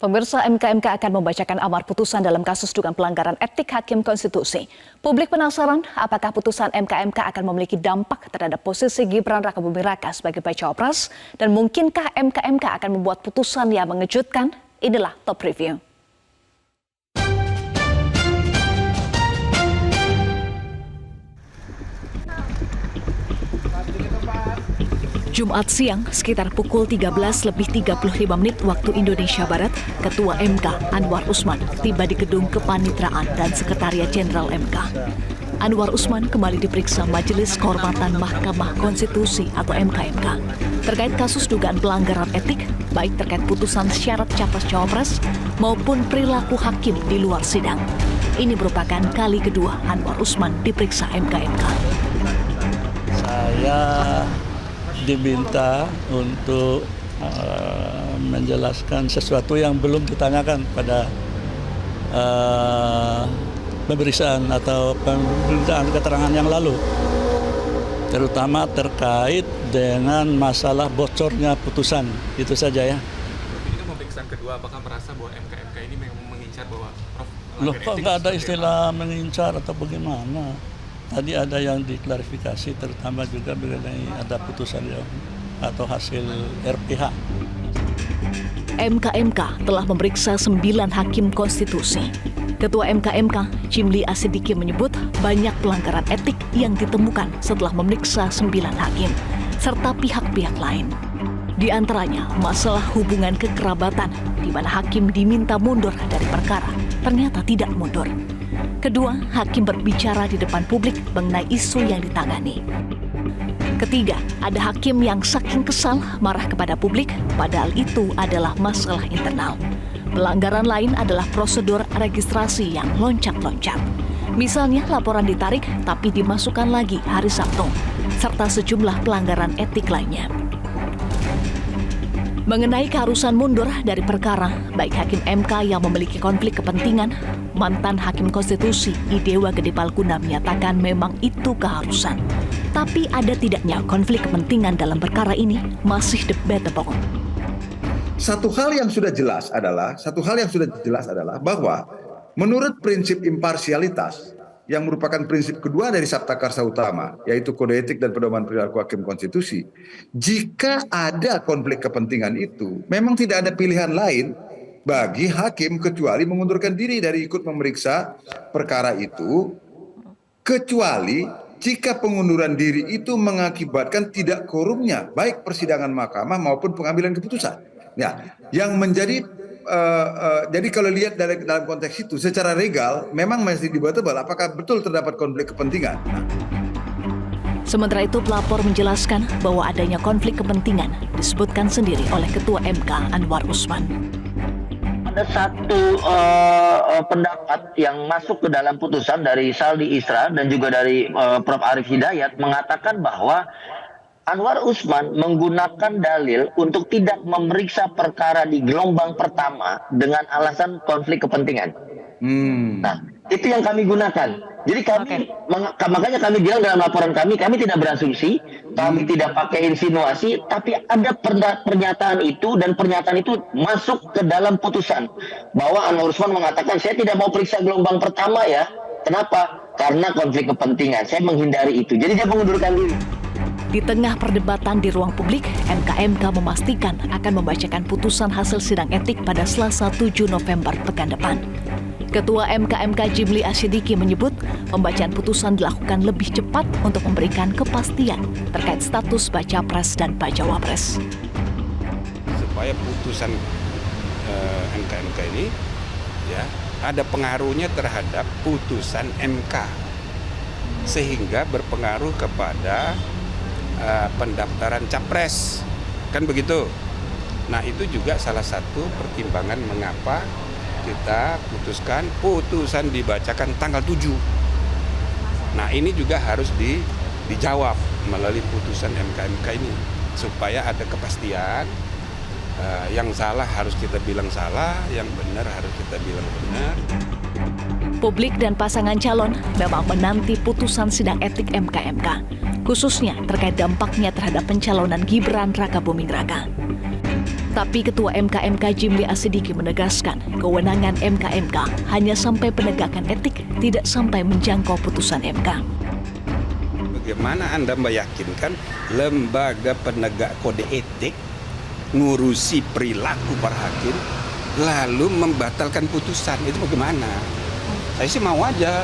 Pemirsa, MK akan membacakan amar putusan dalam kasus dugaan pelanggaran etik Hakim Konstitusi. Publik penasaran apakah putusan MK akan memiliki dampak terhadap posisi Gibran Rakabuming Raka sebagai bacawa pres dan mungkinkah MK akan membuat putusan yang mengejutkan? Inilah Top Review. Jumat siang, sekitar pukul 13:35 waktu Indonesia Barat, Ketua MK Anwar Usman tiba di Gedung Kepanitraan dan Sekretariat Jenderal MK. Anwar Usman kembali diperiksa Majelis Kehormatan Mahkamah Konstitusi atau MK terkait kasus dugaan pelanggaran etik, baik terkait putusan syarat capres-cawapres maupun perilaku hakim di luar sidang. Ini merupakan kali kedua Anwar Usman diperiksa MK. Saya diminta untuk menjelaskan sesuatu yang belum ditanyakan pada pemeriksaan atau pemberitaan keterangan yang lalu, terutama terkait dengan masalah bocornya putusan. Itu saja ya. Ini kan pemeriksaan kedua, apakah merasa bahwa MK ini memang mengincar bahwa Prof. Loh, kok nggak ada istilah mengincar atau bagaimana? Tadi ada yang diklarifikasi, terutama juga mengenai ada putusan atau hasil RPH. MK telah memeriksa 9 hakim konstitusi. Ketua MK Jimli Asidiki menyebut banyak pelanggaran etik yang ditemukan setelah memeriksa 9 hakim serta pihak-pihak lain. Di antaranya masalah hubungan kekerabatan di mana hakim diminta mundur dari perkara ternyata tidak mundur. Kedua, hakim berbicara di depan publik mengenai isu yang ditangani. Ketiga, ada hakim yang saking kesal marah kepada publik, padahal itu adalah masalah internal. Pelanggaran lain adalah prosedur registrasi yang loncat-loncat. Misalnya laporan ditarik tapi dimasukkan lagi hari Sabtu, serta sejumlah pelanggaran etik lainnya. Mengenai keharusan mundur dari perkara, baik hakim MK yang memiliki konflik kepentingan, mantan hakim konstitusi Idewa Gede Palguna menyatakan memang itu keharusan. Tapi ada tidaknya konflik kepentingan dalam perkara ini masih debatable. Satu hal yang sudah jelas adalah bahwa menurut prinsip imparsialitas yang merupakan prinsip kedua dari Sabta Karsa Utama, yaitu Kode Etik dan Pedoman Perilaku Hakim Konstitusi, jika ada konflik kepentingan itu, memang tidak ada pilihan lain bagi hakim kecuali mengundurkan diri dari ikut memeriksa perkara itu, kecuali jika pengunduran diri itu mengakibatkan tidak korumnya baik persidangan mahkamah maupun pengambilan keputusan. Ya, yang menjadi jadi kalau lihat dalam konteks itu secara legal memang masih debatable apakah betul terdapat konflik kepentingan. Sementara itu pelapor menjelaskan bahwa adanya konflik kepentingan disebutkan sendiri oleh Ketua MK Anwar Usman. Ada satu pendapat yang masuk ke dalam putusan dari Saldi Isra dan juga dari Prof. Arief Hidayat mengatakan bahwa Anwar Usman menggunakan dalil untuk tidak memeriksa perkara di gelombang pertama dengan alasan konflik kepentingan. Nah, itu yang kami gunakan. Jadi kami, makanya kami bilang dalam laporan kami tidak berasumsi, kami tidak pakai insinuasi, tapi ada pernyataan itu dan pernyataan itu masuk ke dalam putusan. Bahwa Anwar Usman mengatakan, saya tidak mau periksa gelombang pertama ya. Kenapa? Karena konflik kepentingan. Saya menghindari itu. Jadi dia mengundurkan diri. Di tengah perdebatan di ruang publik, MK memastikan akan membacakan putusan hasil sidang etik pada Selasa 7 November pekan depan. Ketua MK Jimli Asidiki menyebut pembacaan putusan dilakukan lebih cepat untuk memberikan kepastian terkait status baca pres dan bacawa pres. Supaya putusan MK ini ya ada pengaruhnya terhadap putusan MK sehingga berpengaruh kepada pendaftaran capres, kan begitu. Nah itu juga salah satu pertimbangan mengapa kita putuskan putusan dibacakan tanggal 7. Nah ini juga harus dijawab melalui putusan MK ini supaya ada kepastian. Yang salah harus kita bilang salah, yang benar harus kita bilang benar. Publik dan pasangan calon memang menanti putusan sidang etik MK, khususnya terkait dampaknya terhadap pencalonan Gibran Rakabuming Raka. Tapi Ketua MK Jimli Asidiki menegaskan kewenangan MK hanya sampai penegakan etik, tidak sampai menjangkau putusan MK. Bagaimana Anda meyakinkan lembaga penegak kode etik ngurusi perilaku para hakim lalu membatalkan putusan? Itu bagaimana? Saya sih mau aja,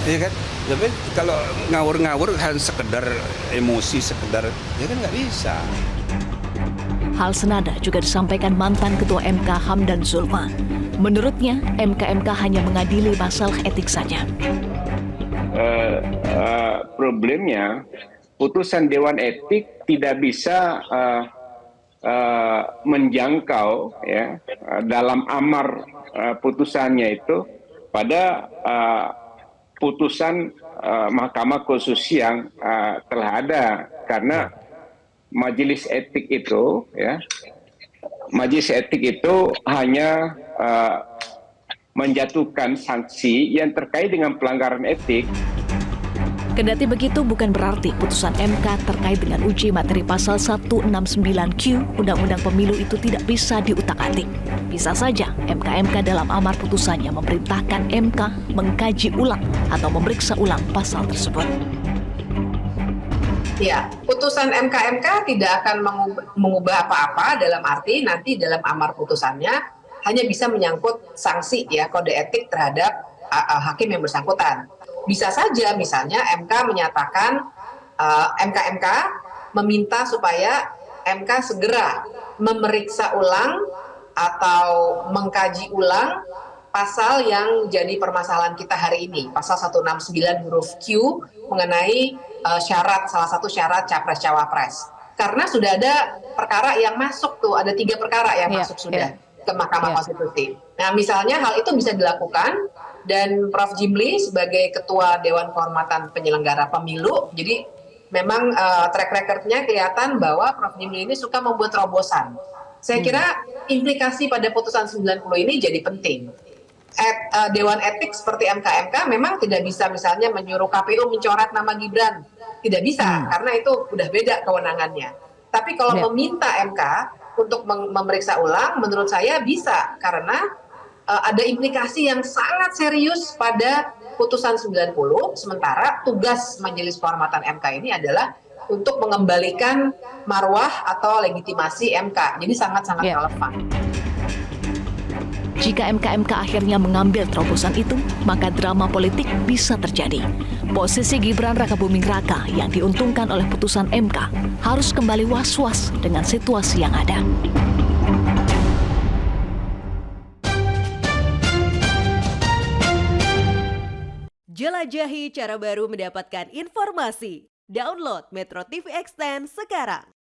ya kan? Tapi kalau ngawur-ngawur hanya sekedar emosi, sekedar, ya kan nggak bisa. Hal senada juga disampaikan mantan Ketua MK Hamdan Zulfa. Menurutnya, MK hanya mengadili masalah etik saja. Problemnya, putusan Dewan Etik tidak bisa menjangkau ya dalam amar putusannya itu pada putusan Mahkamah Konstitusi yang telah ada, karena Majelis Etik itu ya, Majelis Etik itu hanya menjatuhkan sanksi yang terkait dengan pelanggaran etik. Kendati begitu, bukan berarti putusan MK terkait dengan uji materi pasal 169Q Undang-Undang Pemilu itu tidak bisa diutak-atik. Bisa saja MK dalam amar putusannya memerintahkan MK mengkaji ulang atau memeriksa ulang pasal tersebut. Ya, putusan MK tidak akan mengubah apa-apa, dalam arti nanti dalam amar putusannya hanya bisa menyangkut sanksi ya kode etik terhadap hakim yang bersangkutan. Bisa saja misalnya MK menyatakan MK meminta supaya MK segera memeriksa ulang atau mengkaji ulang pasal yang jadi permasalahan kita hari ini, pasal 169 huruf Q mengenai syarat, salah satu syarat capres-cawapres. Karena sudah ada perkara yang masuk tuh, ada 3 perkara yang masuk sudah ke Mahkamah Konstitusi. Nah, misalnya hal itu bisa dilakukan, dan Prof. Jimli sebagai Ketua Dewan Kehormatan Penyelenggara Pemilu, jadi memang track record-nya kelihatan bahwa Prof. Jimli ini suka membuat terobosan. Saya kira implikasi pada putusan 90 ini jadi penting. Dewan Etik seperti MK memang tidak bisa misalnya menyuruh KPU mencoret nama Gibran. Tidak bisa, karena itu udah beda kewenangannya. Tapi kalau meminta MK untuk memeriksa ulang, menurut saya bisa, karena ada implikasi yang sangat serius pada putusan 90, sementara tugas Majelis Kehormatan MK ini adalah untuk mengembalikan marwah atau legitimasi MK. Jadi sangat-sangat relevan. Jika MK akhirnya mengambil terobosan itu, maka drama politik bisa terjadi. Posisi Gibran Rakabuming Raka yang diuntungkan oleh putusan MK harus kembali was-was dengan situasi yang ada. Jelajahi cara baru mendapatkan informasi. Download Metro TV Extend sekarang.